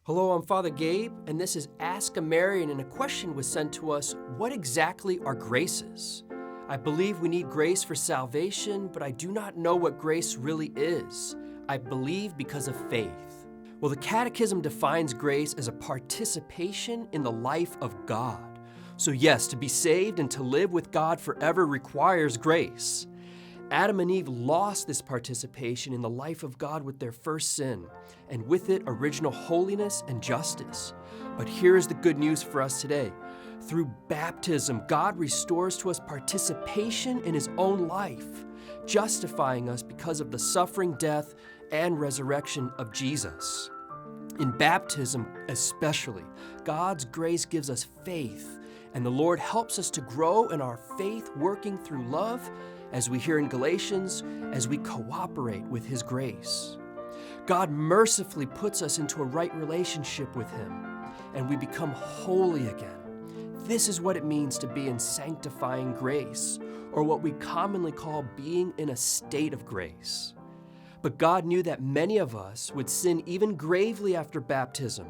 Hello, I'm Father Gabe, and this is Ask a Marian, and a question was sent to us: what exactly are graces? I believe we need grace for salvation, but I do not know what grace really is. I believe because of faith. Well, the Catechism defines grace as a participation in the life of God. So yes, to be saved and to live with God forever requires grace. Adam and Eve lost this participation in the life of God with their first sin, and with it, original holiness and justice. But here is the good news for us today. Through baptism, God restores to us participation in His own life, justifying us because of the suffering, death, and resurrection of Jesus. In baptism especially, God's grace gives us faith, and the Lord helps us to grow in our faith, working through love, as we hear in Galatians, as we cooperate with His grace. God mercifully puts us into a right relationship with Him, and we become holy again. This is what it means to be in sanctifying grace, or what we commonly call being in a state of grace. But God knew that many of us would sin even gravely after baptism,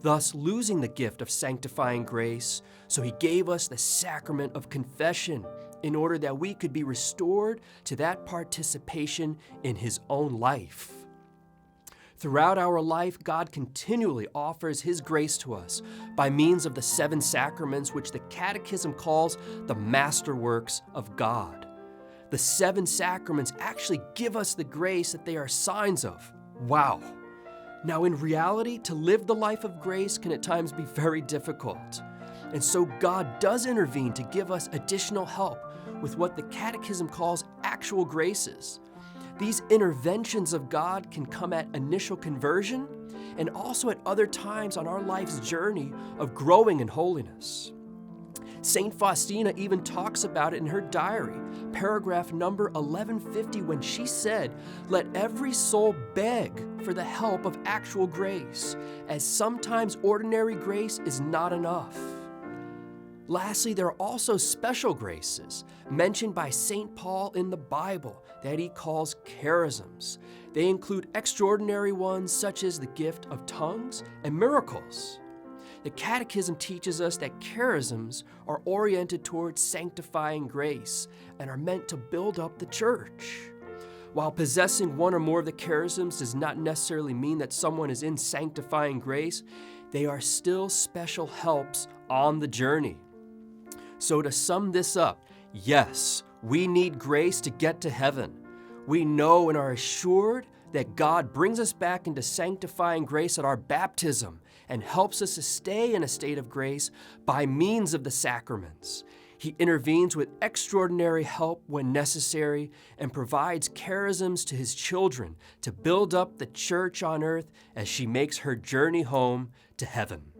thus losing the gift of sanctifying grace, so He gave us the sacrament of confession in order that we could be restored to that participation in His own life. Throughout our life, God continually offers His grace to us by means of the 7 sacraments, which the Catechism calls the masterworks of God. The 7 sacraments actually give us the grace that they are signs of. Wow! Now, in reality, to live the life of grace can at times be very difficult. And so God does intervene to give us additional help with what the Catechism calls actual graces. These interventions of God can come at initial conversion and also at other times on our life's journey of growing in holiness. Saint Faustina even talks about it in her diary, paragraph number 1150, when she said, "Let every soul beg for the help of actual grace, as sometimes ordinary grace is not enough." Lastly, there are also special graces mentioned by St. Paul in the Bible that he calls charisms. They include extraordinary ones such as the gift of tongues and miracles. The Catechism teaches us that charisms are oriented towards sanctifying grace and are meant to build up the church. While possessing one or more of the charisms does not necessarily mean that someone is in sanctifying grace, they are still special helps on the journey. So to sum this up, yes, we need grace to get to heaven. We know and are assured that God brings us back into sanctifying grace at our baptism and helps us to stay in a state of grace by means of the sacraments. He intervenes with extraordinary help when necessary and provides charisms to His children to build up the church on earth as she makes her journey home to heaven.